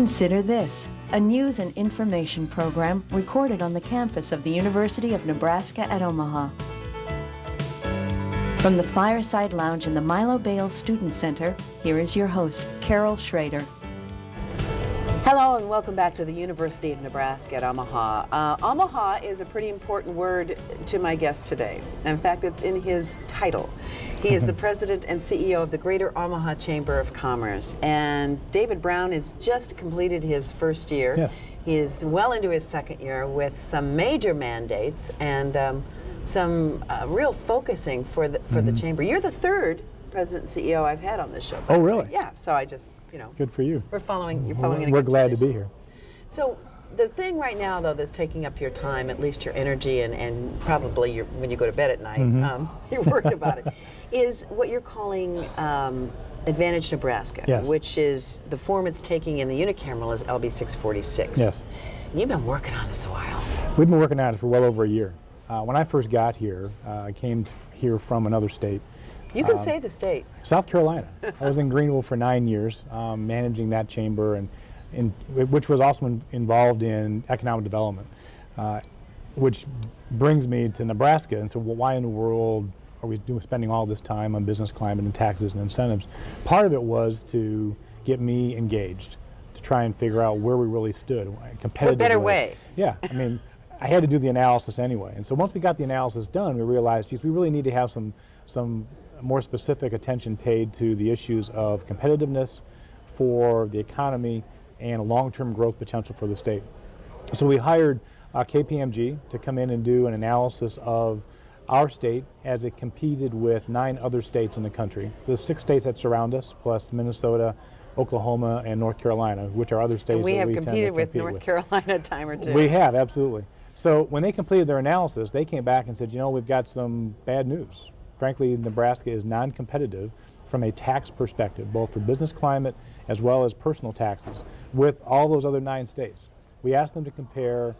Consider this, a news and information program recorded on the campus of the University of Nebraska at Omaha. From the Fireside Lounge in the Milo Bale Student Center, here is your host, Carol Schrader. Hello and welcome back to the University of Nebraska at Omaha. Omaha is a pretty important word to my guest today. In fact, it's in his title. He is the president and CEO of the Greater Omaha Chamber of Commerce. And David Brown has just completed his first year. Yes. He is well into his second year with some major mandates and some real focusing for the chamber. You're the third president and CEO I've had on this show. Oh, really? Yeah, so I just, Good for you. you're following in a We're good glad to tradition. be here. So the thing right now, though, that's taking up your time, at least your energy, and probably when you go to bed at night, you're worried about it, is what you're calling Advantage Nebraska, Yes. which is the form it's taking in the unicameral is LB 646. Yes. You've been working on this a while. We've been working on it for well over a year. When I first got here, I came here from another state. You can say the state. South Carolina. I was in Greenville for 9 years, managing that chamber, and which was also involved in economic development, which brings me to Nebraska. And so why in the world are we spending all this time on business climate and taxes and incentives? Part of it was to get me engaged, to try and figure out where we really stood, competitively. What better way? Yeah, I mean, I had to do the analysis anyway. And so once we got the analysis done, we realized, geez, we really need to have some more specific attention paid to the issues of competitiveness for the economy and long-term growth potential for the state. So we hired KPMG to come in and do an analysis of our state as it competed with 9 other states in the country. The 6 states that surround us, plus Minnesota, Oklahoma, and North Carolina, which are other states And we that have we tend to competed with compete North Carolina a time or two. We have, absolutely. So when they completed their analysis, they came back and said, we've got some bad news. Frankly, Nebraska is non-competitive from a tax perspective, both for business climate as well as personal taxes, with all those other 9 states. We asked them to compare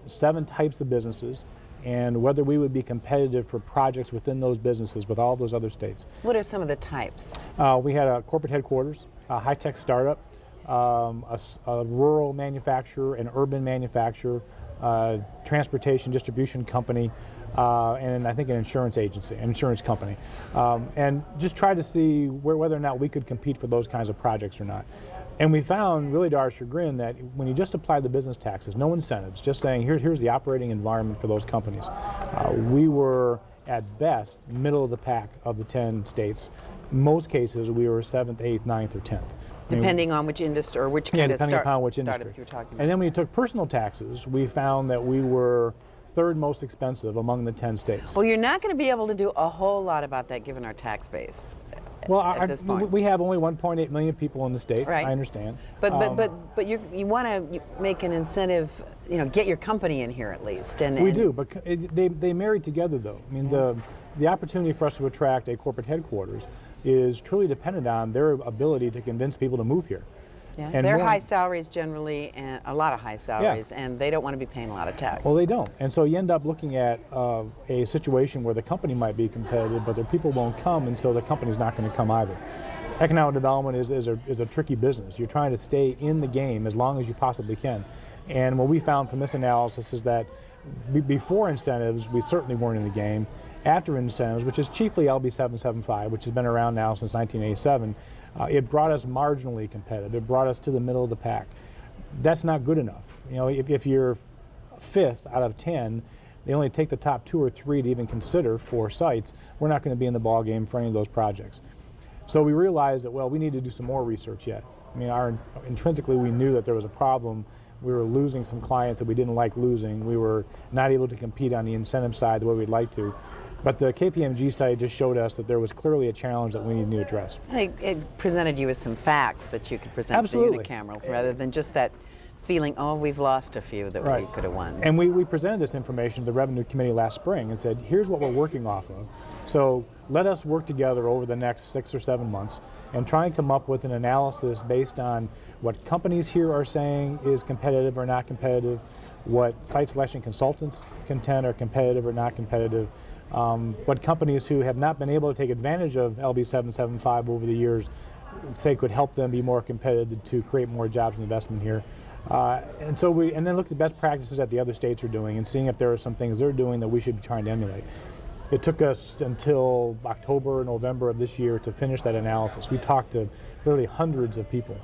7 types of businesses and whether we would be competitive for projects within those businesses with all those other states. What are some of the types? We had a corporate headquarters, a high-tech startup, a rural manufacturer, an urban manufacturer, transportation distribution company, and I think an insurance agency, an insurance company, and just try to see whether or not we could compete for those kinds of projects or not. And we found, really to our chagrin, that when you just apply the business taxes, no incentives, just saying here's the operating environment for those companies, we were at best middle of the pack of the 10 states. In most cases, we were 7th, 8th, 9th, or 10th. Depending on which industry or which kind of depending upon which industry. You're talking about. And then when you took personal taxes, we found that we were 3rd most expensive among the 10 states. Well, you're not going to be able to do a whole lot about that given our tax base. Well, at this point. we have only 1.8 million people in the state. Right. I understand. But you want to make an incentive, get your company in here at least. We do, but they marry together though. I mean, Yes. the opportunity for us to attract a corporate headquarters is truly dependent on their ability to convince people to move here. Yeah. And They're one- high salaries generally, and a lot of high salaries, and they don't want to be paying a lot of tax. Well, they don't. And so you end up looking at a situation where the company might be competitive, but their people won't come, and so the company's not going to come either. Economic development is a tricky business. You're trying to stay in the game as long as you possibly can. And what we found from this analysis is that before incentives, we certainly weren't in the game. After incentives, which is chiefly LB 775, which has been around now since 1987, it brought us marginally competitive. It brought us to the middle of the pack. That's not good enough. If you're 5th out of 10, they only take the top 2 or 3 to even consider for sites. We're not going to be in the ball game for any of those projects. So we realized that, we need to do some more research yet. I mean, intrinsically, we knew that there was a problem. We were losing some clients that we didn't like losing. We were not able to compete on the incentive side the way we'd like to. But the KPMG study just showed us that there was clearly a challenge that we needed to address. It presented you with some facts that you could present Absolutely. to the unicamerals rather than just that feeling, we've lost a few that we could have won. And we presented this information to the Revenue Committee last spring and said, here's what we're working off of. So let us work together over the next 6 or 7 months and try and come up with an analysis based on what companies here are saying is competitive or not competitive, what site selection consultants contend are competitive or not competitive, what companies who have not been able to take advantage of LB 775 over the years say could help them be more competitive to create more jobs and investment here. And then look at the best practices that the other states are doing and seeing if there are some things they're doing that we should be trying to emulate. It took us until October, November of this year to finish that analysis. We talked to literally hundreds of people.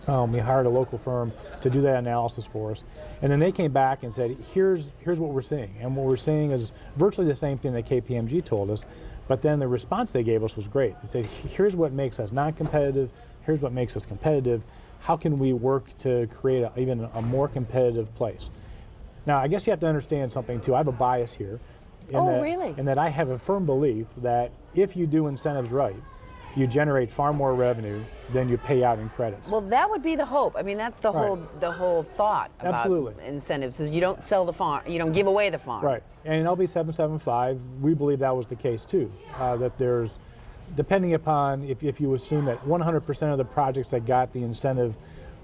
We hired a local firm to do that analysis for us. And then they came back and said, here's what we're seeing. And what we're seeing is virtually the same thing that KPMG told us, but then the response they gave us was great. They said, here's what makes us non-competitive, here's what makes us competitive. How can we work to create even a more competitive place? Now, I guess you have to understand something too. I have a bias here. Really? In that I have a firm belief that if you do incentives right, you generate far more revenue than you pay out in credits. Well, that would be the hope. I mean, that's the whole thought about Absolutely. incentives is you don't sell the farm, you don't give away the farm. Right. And in LB 775, we believe that was the case too. That there's, depending upon if you assume that 100% of the projects that got the incentive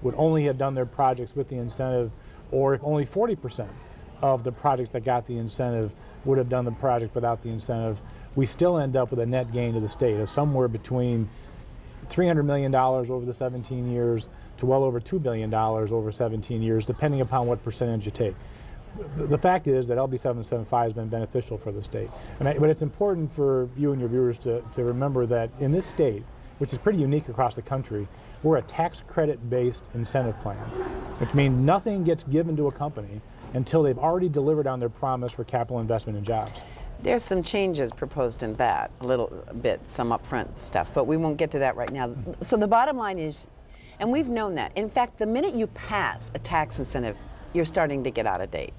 would only have done their projects with the incentive, or if only 40% of the projects that got the incentive would have done the project without the incentive, we still end up with a net gain to the state of somewhere between $300 million over the 17 years to well over $2 billion over 17 years, depending upon what percentage you take. The fact is that LB 775 has been beneficial for the state. But it's important for you and your viewers to remember that in this state, which is pretty unique across the country, we're a tax credit-based incentive plan, which means nothing gets given to a company until they've already delivered on their promise for capital investment and jobs. There's some changes proposed in that, a little bit, some upfront stuff, but we won't get to that right now. So the bottom line is, and we've known that, in fact, the minute you pass a tax incentive, you're starting to get out of date.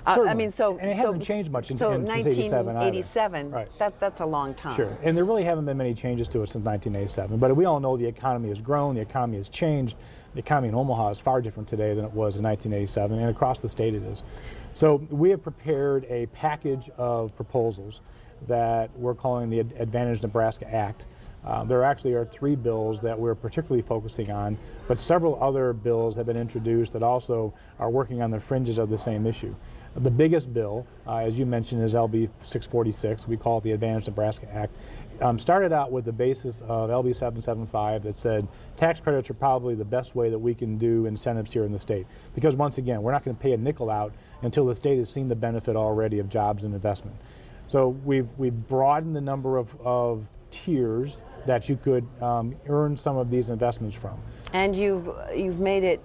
I mean, and it hasn't changed much since 1987, right. That's a long time. Sure, and there really haven't been many changes to it since 1987, but we all know the economy has grown, the economy has changed. The economy in Omaha is far different today than it was in 1987, and across the state it is. So we have prepared a package of proposals that we're calling the Advantage Nebraska Act. There actually are 3 bills that we're particularly focusing on, but several other bills have been introduced that also are working on the fringes of the same issue. The biggest bill, as you mentioned, is LB 646. We call it the Advantage Nebraska Act. Started out with the basis of LB 775 that said tax credits are probably the best way that we can do incentives here in the state. Because once again, we're not going to pay a nickel out until the state has seen the benefit already of jobs and investment. So we've broadened the number of tiers that you could earn some of these investments from. And you've made it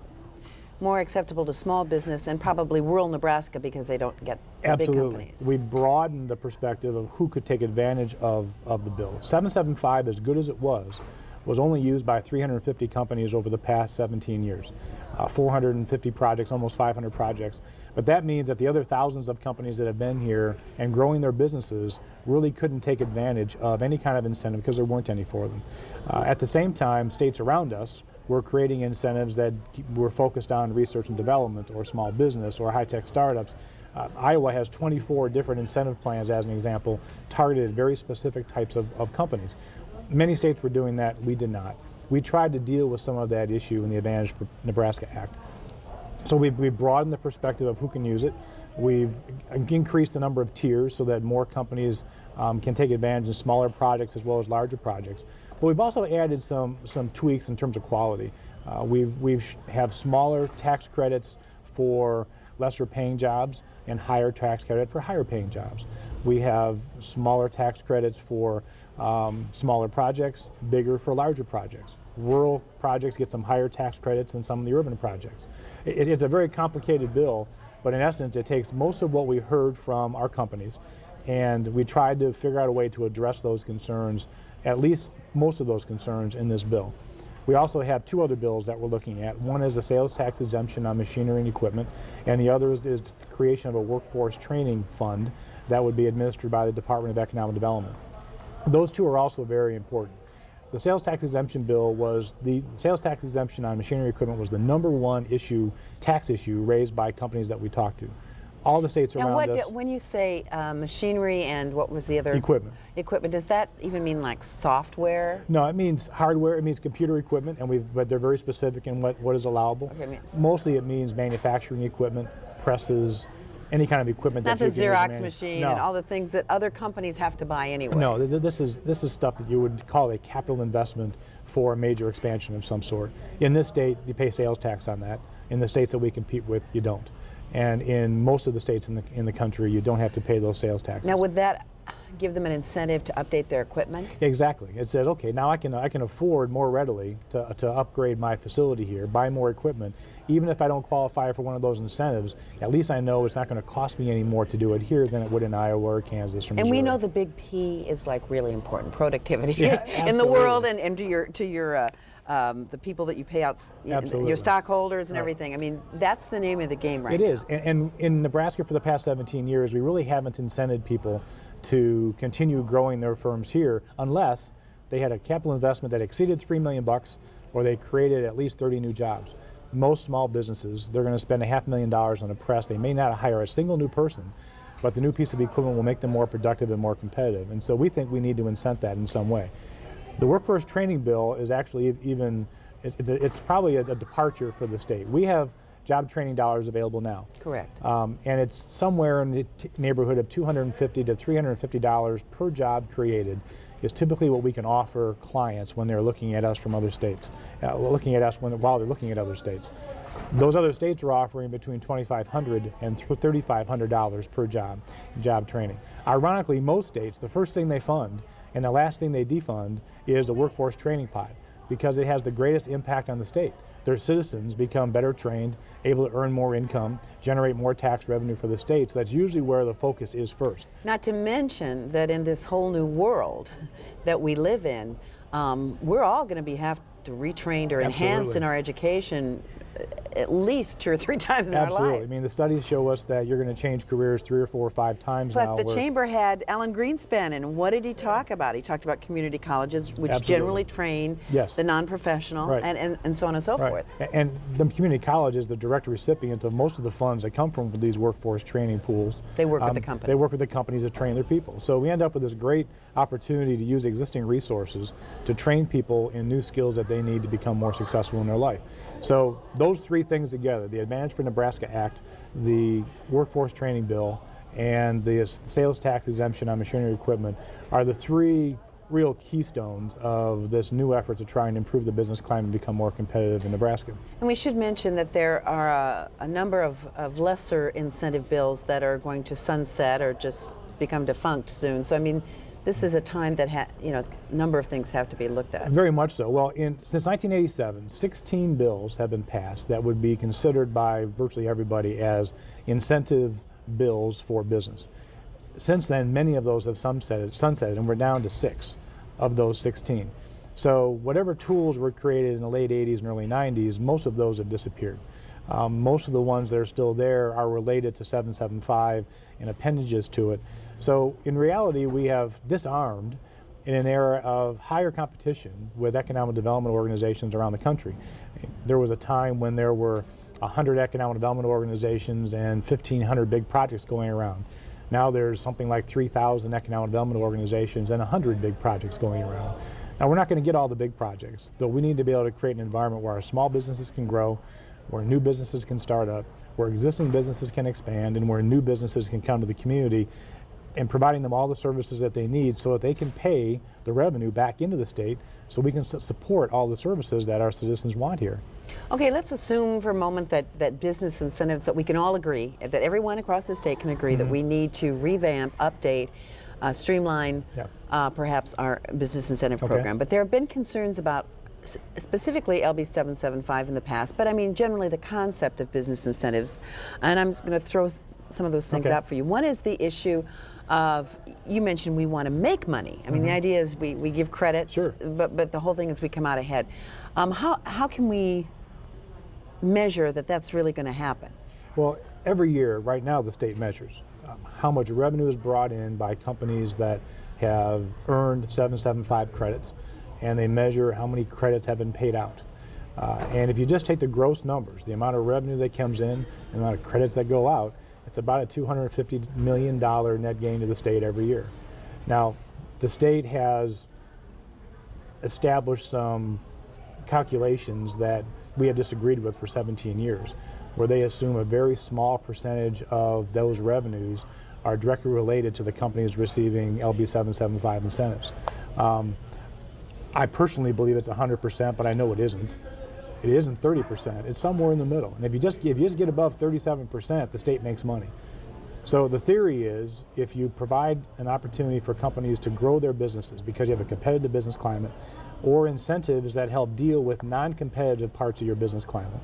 more acceptable to small business and probably rural Nebraska because they don't get the big companies. We broadened the perspective of who could take advantage of the bill. 775, as good as it was only used by 350 companies over the past 17 years. 450 projects, almost 500 projects. But that means that the other thousands of companies that have been here and growing their businesses really couldn't take advantage of any kind of incentive because there weren't any for them. At the same time, states around us were creating incentives that were focused on research and development or small business or high-tech startups. Iowa has 24 different incentive plans, as an example, targeted at very specific types of companies. Many states were doing that, we did not. We tried to deal with some of that issue in the Advantage for Nebraska Act. So we've broadened the perspective of who can use it. We've increased the number of tiers so that more companies can take advantage of smaller projects as well as larger projects. But we've also added some tweaks in terms of quality. We have smaller tax credits for lesser paying jobs and higher tax credit for higher paying jobs. We have smaller tax credits for smaller projects, bigger for larger projects. Rural projects get some higher tax credits than some of the urban projects. It's a very complicated bill, but in essence it takes most of what we heard from our companies, and we tried to figure out a way to address those concerns, at least most of those concerns, in this bill. We also have 2 other bills that we're looking at. One is a sales tax exemption on machinery and equipment, and the other is the creation of a workforce training fund that would be administered by the Department of Economic Development. Those 2 are also very important. The sales tax exemption bill the sales tax exemption on machinery and equipment was the #1 tax issue raised by companies that we talked to. All the states around us. When you say machinery and what was the other? Equipment. Equipment, does that even mean like software? No, it means hardware, it means computer equipment, but they're very specific in what is allowable. Okay, Mostly it means manufacturing equipment, presses, any kind of equipment. Not that the you can Xerox machine No. and all the things that other companies have to buy anyway. No, this is stuff that you would call a capital investment for a major expansion of some sort. In this state, you pay sales tax on that. In the states that we compete with, you don't. And in most of the states in the country, you don't have to pay those sales taxes. Now, would that give them an incentive to update their equipment? Exactly. It said, okay, now I can afford more readily to upgrade my facility here, buy more equipment. Even if I don't qualify for one of those incentives, at least I know it's not going to cost me any more to do it here than it would in Iowa or Kansas or Missouri. And we know the big P is like really important, productivity Yeah, in the world, and to your the people that you pay out, Absolutely. your stockholders and Right. everything. I mean, that's the name of the game right It now. is. And in Nebraska for the past 17 years, we really haven't incented people to continue growing their firms here unless they had a capital investment that exceeded $3 million or they created at least 30 new jobs. Most small businesses, they're going to spend $500,000 on a press. They may not hire a single new person, but the new piece of equipment will make them more productive and more competitive. And so we think we need to incent that in some way. The workforce training bill is actually it's probably a departure for the state. We have job training dollars available now. Correct. And it's somewhere in the neighborhood of $250 to $350 per job created is typically what we can offer clients when they're looking at us from other states, looking at us while they're looking at other states. Those other states are offering between $2,500 and $3,500 per job training. Ironically, most states, the first thing they fund and the last thing they defund is a workforce training pot because it has the greatest impact on the state. Their citizens become better trained, able to earn more income, generate more tax revenue for the state. So that's usually where the focus is first. Not to mention that in this whole new world that we live in, we're all going to have to retrained or enhanced Absolutely. in our education at least 2 or 3 times in our Absolutely. life. I mean, the studies show us that you're going to change careers 3 or 4 or 5 times now. But the chamber had Alan Greenspan, and what did he talk about? He talked about community colleges, which Absolutely. generally train Yes. the non-professional, Right. and so on and so Right. forth. And the community college is the direct recipient of most of the funds that come from these workforce training pools. They work with the companies. They work with the companies that train their people. So we end up with this great opportunity to use existing resources to train people in new skills that they need to become more successful in their life. So those 3 things together, the Advantage for Nebraska Act, the workforce training bill, and the sales tax exemption on machinery equipment are the 3 real keystones of this new effort to try and improve the business climate and become more competitive in Nebraska. And we should mention that there are a number of lesser incentive bills that are going to sunset or just become defunct soon. So I mean, this is a time that a number of things have to be looked at. Very much so. Well, since 1987, 16 bills have been passed that would be considered by virtually everybody as incentive bills for business. Since then, many of those have sunsetted, and we're down to 6 of those 16. So whatever tools were created in the late 80s and early 90s, most of those have disappeared. Most of the ones that are still there are related to 775 and appendages to it. So in reality, we have disarmed in an era of higher competition with economic development organizations around the country. There was a time when there were 100 economic development organizations and 1,500 big projects going around. Now there's something like 3,000 economic development organizations and 100 big projects going around. Now we're not going to get all the big projects, but we need to be able to create an environment where our small businesses can grow, where new businesses can start up, where existing businesses can expand, and where new businesses can come to the community, and providing them all the services that they need so that they can pay the revenue back into the state so we can support all the services that our citizens want here. Okay, let's assume for a moment that business incentives, that we can all agree, that everyone across the state can agree that we need to revamp, update, streamline perhaps our business incentive program. But there have been concerns about specifically LB 775 in the past, but I mean generally the concept of business incentives. And I'm going to throw some of those things out for you. One is the issue of, you mentioned we want to make money. I mean, the idea is we give credits, but the whole thing is we come out ahead. How can we measure that that's really going to happen? Well, every year, right now, the state measures how much revenue is brought in by companies that have earned 775 credits, and they measure how many credits have been paid out. And if you just take the gross numbers, the amount of revenue that comes in, the amount of credits that go out, it's about a $250 million net gain to the state every year. Now, the state has established some calculations that we have disagreed with for 17 years, where they assume a very small percentage of those revenues are directly related to the companies receiving LB 775 incentives. I personally believe it's 100%, but I know it isn't. It isn't 30%. It's somewhere in the middle. And if you just get above 37%, the state makes money. So the theory is, if you provide an opportunity for companies to grow their businesses because you have a competitive business climate, or incentives that help deal with non-competitive parts of your business climate,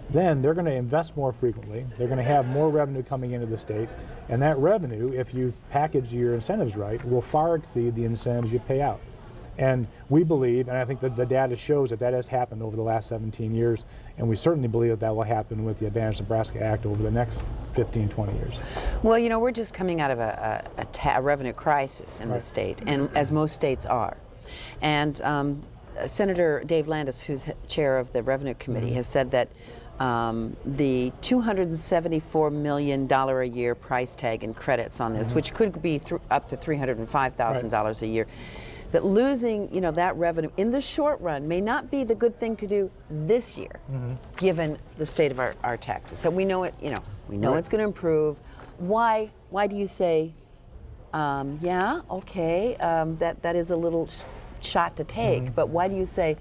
then they're going to invest more frequently. They're going to have more revenue coming into the state, and that revenue, if you package your incentives right, will far exceed the incentives you pay out. And we believe, and I think that the data shows that that has happened over the last 17 years, and we certainly believe that that will happen with the Advantage Nebraska Act over the next 15, 20 years. Well, you know, we're just coming out of a revenue crisis in the state, and as most states are. And Senator Dave Landis, who's chair of the Revenue Committee, has said that the $274 million a year price tag in credits on this, which could be up to $305,000 a year, that losing, you know, that revenue in the short run may not be the good thing to do this year, given the state of our taxes. That we know it, you know, we know it's going to improve. Why do you say, yeah, okay, that is a little shot to take, but why do you say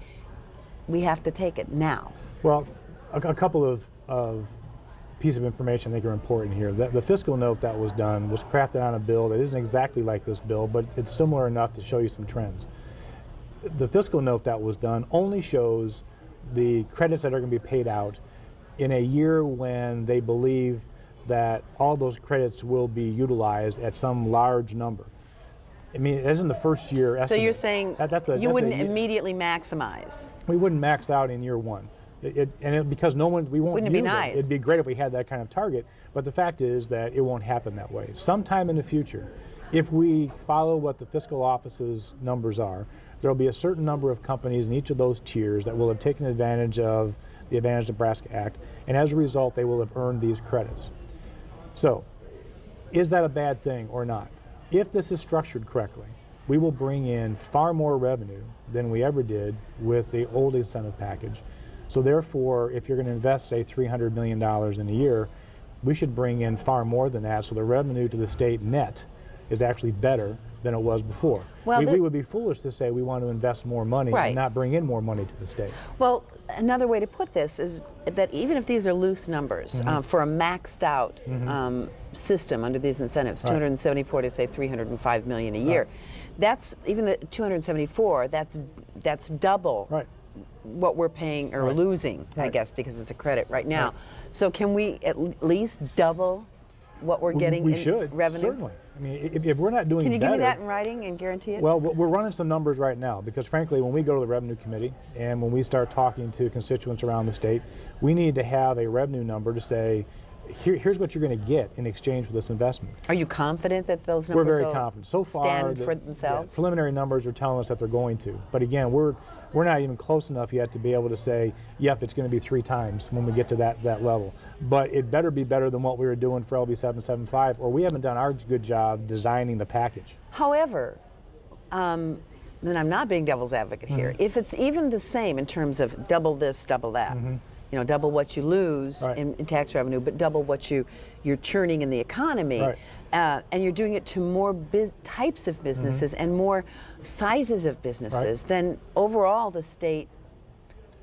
we have to take it now? Well, a couple of pieces of information I think are important here. The fiscal note that was done was crafted on a bill that isn't exactly like this bill, but it's similar enough to show you some trends. The fiscal note that was done only shows the credits that are going to be paid out in a year when they believe that all those credits will be utilized at some large number. I mean, it isn't the first year estimate. So you're saying you wouldn't immediately maximize? We wouldn't max out in year one. Because we won't Wouldn't it be use nice? it. It'd be great if we had that kind of target, but the fact is that it won't happen that way. Sometime in the future, if we follow what the fiscal office's numbers are, there'll be a certain number of companies in each of those tiers that will have taken advantage of the Advantage Nebraska Act, and as a result, they will have earned these credits. So, is that a bad thing or not? If this is structured correctly, we will bring in far more revenue than we ever did with the old incentive package. So therefore, if you're going to invest, say, $300 million in a year, we should bring in far more than that, so the revenue to the state net is actually better than it was before. Well, we would be foolish to say we want to invest more money and not bring in more money to the state. Well, another way to put this is that even if these are loose numbers for a maxed out system under these incentives, 274 to say 305 million a year, that's even the 274. That's double what we're paying or losing, I guess, because it's a credit right now. So can we at least double what we're getting in revenue? Certainly. I mean, if we're not doing Can you better, give me that in writing and guarantee it? Well, we're running some numbers right now because, frankly, when we go to the Revenue Committee and when we start talking to constituents around the state, we need to have a revenue number to say, here's what you're going to get in exchange for this investment. Are you confident that those numbers We're very confident. So far, stand for themselves? Yeah, preliminary numbers are telling us that they're going to. But again, we're not even close enough yet to be able to say, yep, it's going to be 3 times when we get to that level. But it better be better than what we were doing for LB 775, or we haven't done our good job designing the package. However, and I'm not being devil's advocate here, if it's even the same in terms of double this, double that, you know, double what you lose in tax revenue, but double what you're churning in the economy, and you're doing it to more types of businesses and more sizes of businesses, then overall the state,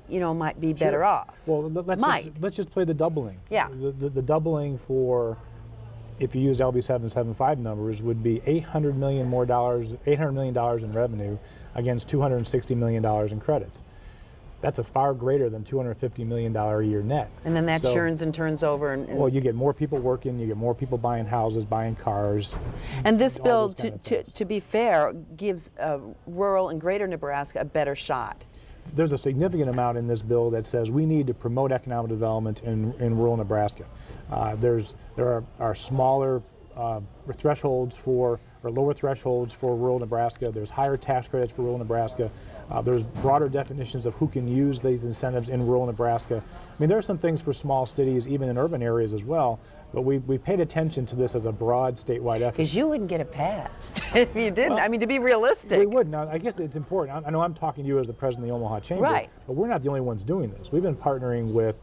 you know, might be better off. Well, let's just play the doubling. Yeah. The doubling for, if you use LB 775 numbers, would be $800 million in revenue against $260 million in credits. That's a far greater than $250 million a year net. And then that churns and turns over. Well, you get more people working, you get more people buying houses, buying cars. And this bill, to be fair, gives rural and greater Nebraska a better shot. There's a significant amount in this bill that says we need to promote economic development in rural Nebraska. There are smaller thresholds or lower thresholds for rural Nebraska. There's higher tax credits for rural Nebraska. There's broader definitions of who can use these incentives in rural Nebraska. I mean, there are some things for small cities, even in urban areas as well, but we paid attention to this as a broad statewide effort. Because you wouldn't get it passed if you didn't. Well, I mean, to be realistic. We would. Now, I guess it's important. I know I'm talking to you as the president of the Omaha Chamber, but we're not the only ones doing this. We've been partnering with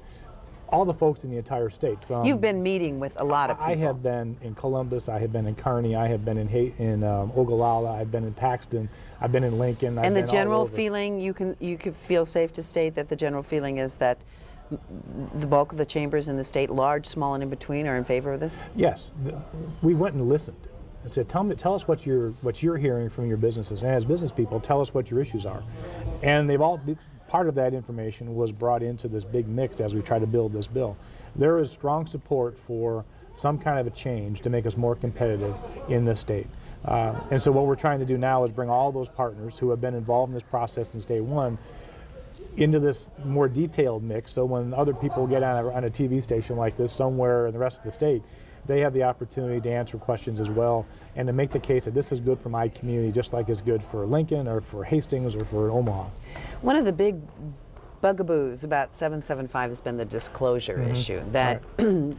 all the folks in the entire state. You've been meeting with a lot of people. I have been in Columbus, I have been in Kearney, I have been in Ogallala, I've been in Paxton, I've been in Lincoln. And the general feeling, you could feel safe to state that the general feeling is that the bulk of the chambers in the state, large, small, and in between, are in favor of this? Yes. We went and listened and said, tell us what you're hearing from your businesses. And as business people, tell us what your issues are. And part of that information was brought into this big mix as we try to build this bill. There is strong support for some kind of a change to make us more competitive in this state. And so what we're trying to do now is bring all those partners who have been involved in this process since day one into this more detailed mix, so when other people get on a TV station like this somewhere in the rest of the state, they have the opportunity to answer questions as well and to make the case that this is good for my community just like it's good for Lincoln or for Hastings or for Omaha. One of the big bugaboos about 775 has been the disclosure issue. That, right.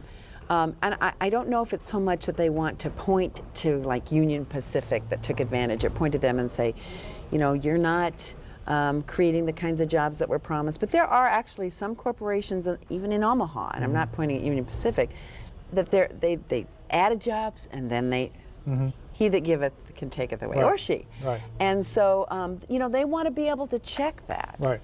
And I don't know if it's so much that they want to point to like Union Pacific that took advantage, or point to them and say, you know, you're not creating the kinds of jobs that were promised. But there are actually some corporations, even in Omaha, and I'm not pointing at Union Pacific, that they added jobs and then they, he that giveth can taketh away, right. or she. Right. And so, you know, they want to be able to check that. Right.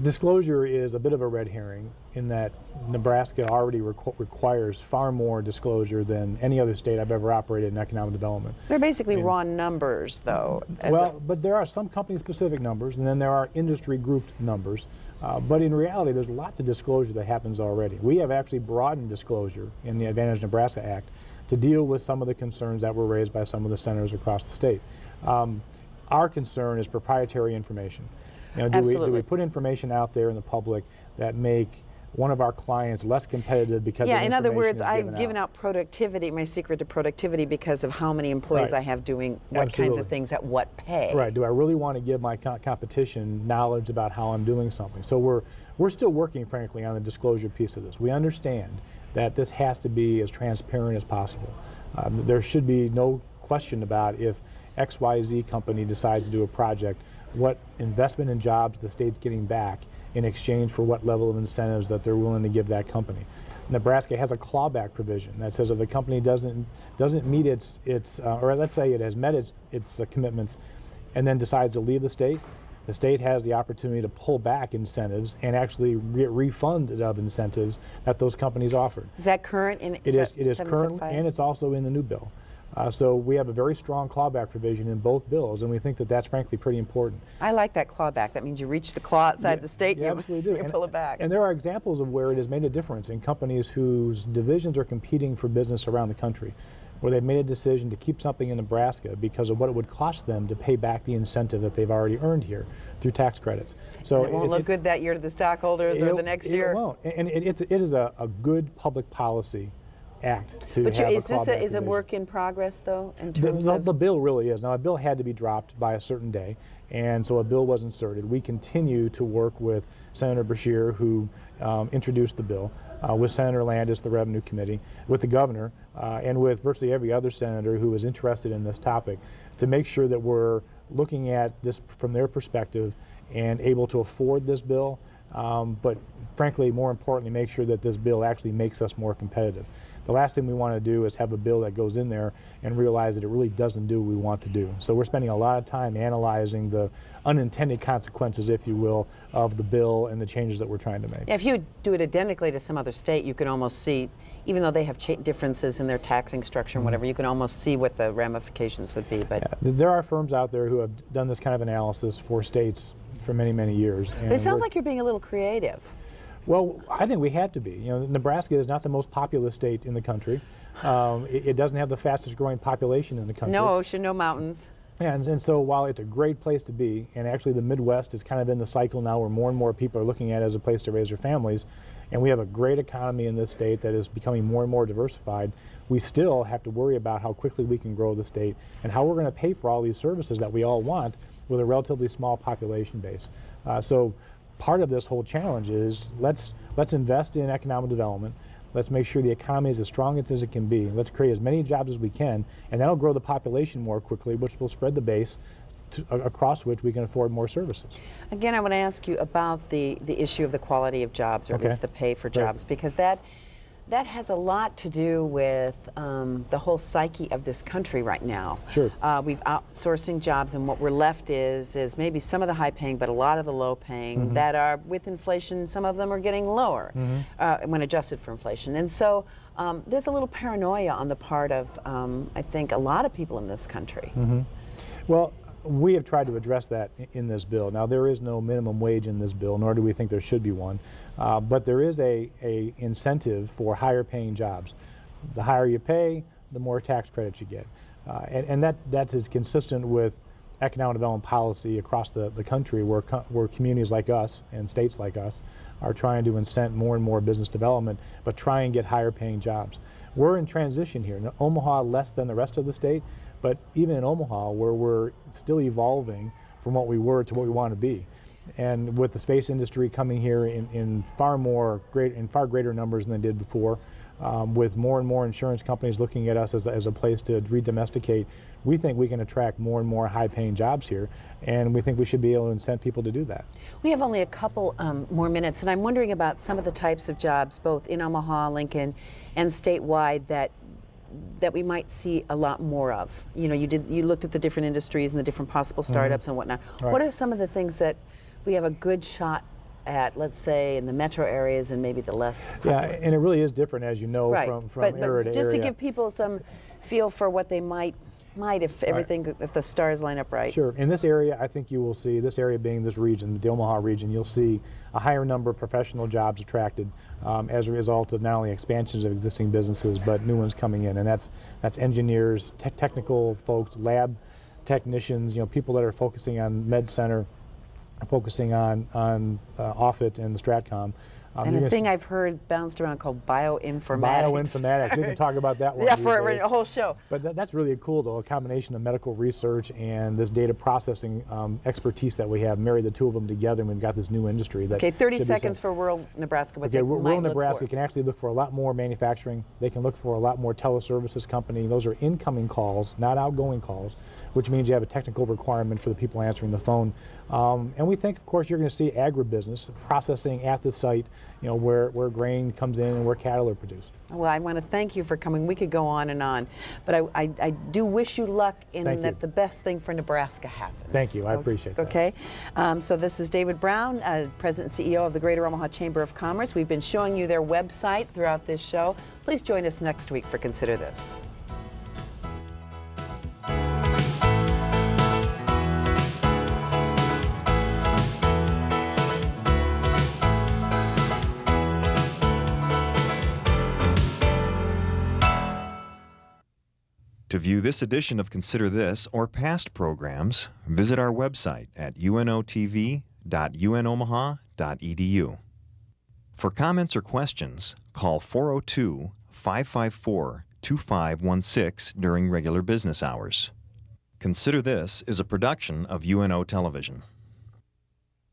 Disclosure is a bit of a red herring in that Nebraska already requires far more disclosure than any other state I've ever operated in economic development. They're basically raw numbers, though. But there are some company-specific numbers, and then there are industry-grouped numbers. But in reality, there's lots of disclosure that happens already. We have actually broadened disclosure in the Advantage Nebraska Act to deal with some of the concerns that were raised by some of the senators across the state. Our concern is proprietary information. You know, do we put information out there in the public that make one of our clients less competitive because of in other words, I've given out productivity, my secret to productivity, because of how many employees I have doing what kinds of things at what pay. Right. Do I really want to give my competition knowledge about how I'm doing something? So we're still working, frankly, on the disclosure piece of this. We understand that this has to be as transparent as possible. There should be no question about if XYZ company decides to do a project, what investment in jobs the state's getting back in exchange for what level of incentives that they're willing to give that company. Nebraska has a clawback provision that says if a company doesn't meet its or let's say it has met its commitments and then decides to leave the state has the opportunity to pull back incentives and actually get refunded of incentives that those companies offered. Is that current in It is current, and it's also in the new bill. So we have a very strong clawback provision in both bills, and we think that that's frankly pretty important. I like that clawback. That means you reach the claw outside the state, you absolutely do. You pull it back. And there are examples of where it has made a difference in companies whose divisions are competing for business around the country, where they've made a decision to keep something in Nebraska because of what it would cost them to pay back the incentive that they've already earned here through tax credits. So it won't look good that year to the stockholders or the next year. It won't. And it is a good public policy act to have a clawback is this a provision. work in progress, though, in terms of... The bill really is. Now, a bill had to be dropped by a certain day, and so a bill was inserted. We continue to work with Senator Beshear, who introduced the bill, with Senator Landis, the Revenue Committee, with the governor, and with virtually every other senator who is interested in this topic, to make sure that we're looking at this from their perspective and able to afford this bill, but frankly, more importantly, make sure that this bill actually makes us more competitive. The last thing we want to do is have a bill that goes in there and realize that it really doesn't do what we want to do. So we're spending a lot of time analyzing the unintended consequences, if you will, of the bill and the changes that we're trying to make. Yeah, if you do it identically to some other state, you can almost see, even though they have differences in their taxing structure and whatever, you can almost see what the ramifications would be. But there are firms out there who have done this kind of analysis for states for many, many years. But it sounds like you're being a little creative. Well, I think we had to be. You know, Nebraska is not the most populous state in the country. It doesn't have the fastest growing population in the country. No ocean, no mountains. And so while it's a great place to be, and actually the Midwest is kind of in the cycle now where more and more people are looking at it as a place to raise their families, and we have a great economy in this state that is becoming more and more diversified, we still have to worry about how quickly we can grow the state and how we're going to pay for all these services that we all want with a relatively small population base. So part of this whole challenge is let's invest in economic development. Let's make sure the economy is as strong as it can be. Let's create as many jobs as we can, and that'll grow the population more quickly, which will spread the base, across which we can afford more services. Again, I want to ask you about the issue of the quality of jobs, or at Okay. least the pay for Right. jobs, because that has a lot to do with the whole psyche of this country right now. Sure. We've outsourcing jobs, and what we're left is maybe some of the high paying, but a lot of the low paying that are, with inflation, some of them are getting lower when adjusted for inflation. And so there's a little paranoia on the part of, I think, a lot of people in this country. Well, we have tried to address that in this bill. Now, there is no minimum wage in this bill, nor do we think there should be one. But there is a incentive for higher paying jobs. The higher you pay, the more tax credits you get. And that is consistent with economic development policy across the country, where communities like us and states like us are trying to incent more and more business development, but try and get higher paying jobs. We're in transition here. Now, Omaha less than the rest of the state, but even in Omaha, where we're still evolving from what we were to what we want to be. And with the space industry coming here in far greater numbers than they did before, with more and more insurance companies looking at us as a place to redomesticate, we think we can attract more and more high-paying jobs here, and we think we should be able to incent people to do that. We have only a couple more minutes, and I'm wondering about some of the types of jobs, both in Omaha, Lincoln, and statewide, that we might see a lot more of. You know, you looked at the different industries and the different possible startups and whatnot. Right. What are some of the things that we have a good shot at, let's say, in the metro areas and maybe the less popular? Yeah, and it really is different, as you know, Right. from but area to just area. to give people some feel for what they might if everything, if the stars line up right. Sure. In this area, I think you will see, this area being this region, the Omaha region, you'll see a higher number of professional jobs attracted as a result of not only expansions of existing businesses, but new ones coming in. And that's engineers, technical folks, lab technicians, people that are focusing on Med Center, focusing on Offutt and the Stratcom. And the thing I've heard bounced around called bioinformatics. Bioinformatics. We can talk about that one. Yeah, these for days. a whole show. But that's really cool, though, a combination of medical research and this data processing expertise that we have. Marry the two of them together, and we've got this new industry. That Okay, 30 should be seconds for rural Nebraska. What Okay, they might rural look Nebraska for. can actually look for a lot more manufacturing. They can look for a lot more teleservices company. Those are incoming calls, not outgoing calls, which means you have a technical requirement for the people answering the phone. And we think, of course, you're going to see agribusiness processing at the site, where grain comes in and where cattle are produced. Well, I want to thank you for coming. We could go on, but I do wish you luck in Thank that you. the best thing for Nebraska happens. Thank you. I appreciate that. Okay. So this is David Brown, President and CEO of the Greater Omaha Chamber of Commerce. We've been showing you their website throughout this show. Please join us next week for Consider This. To view this edition of Consider This or past programs, visit our website at unotv.unomaha.edu. For comments or questions, call 402-554-2516 during regular business hours. Consider This is a production of UNO Television.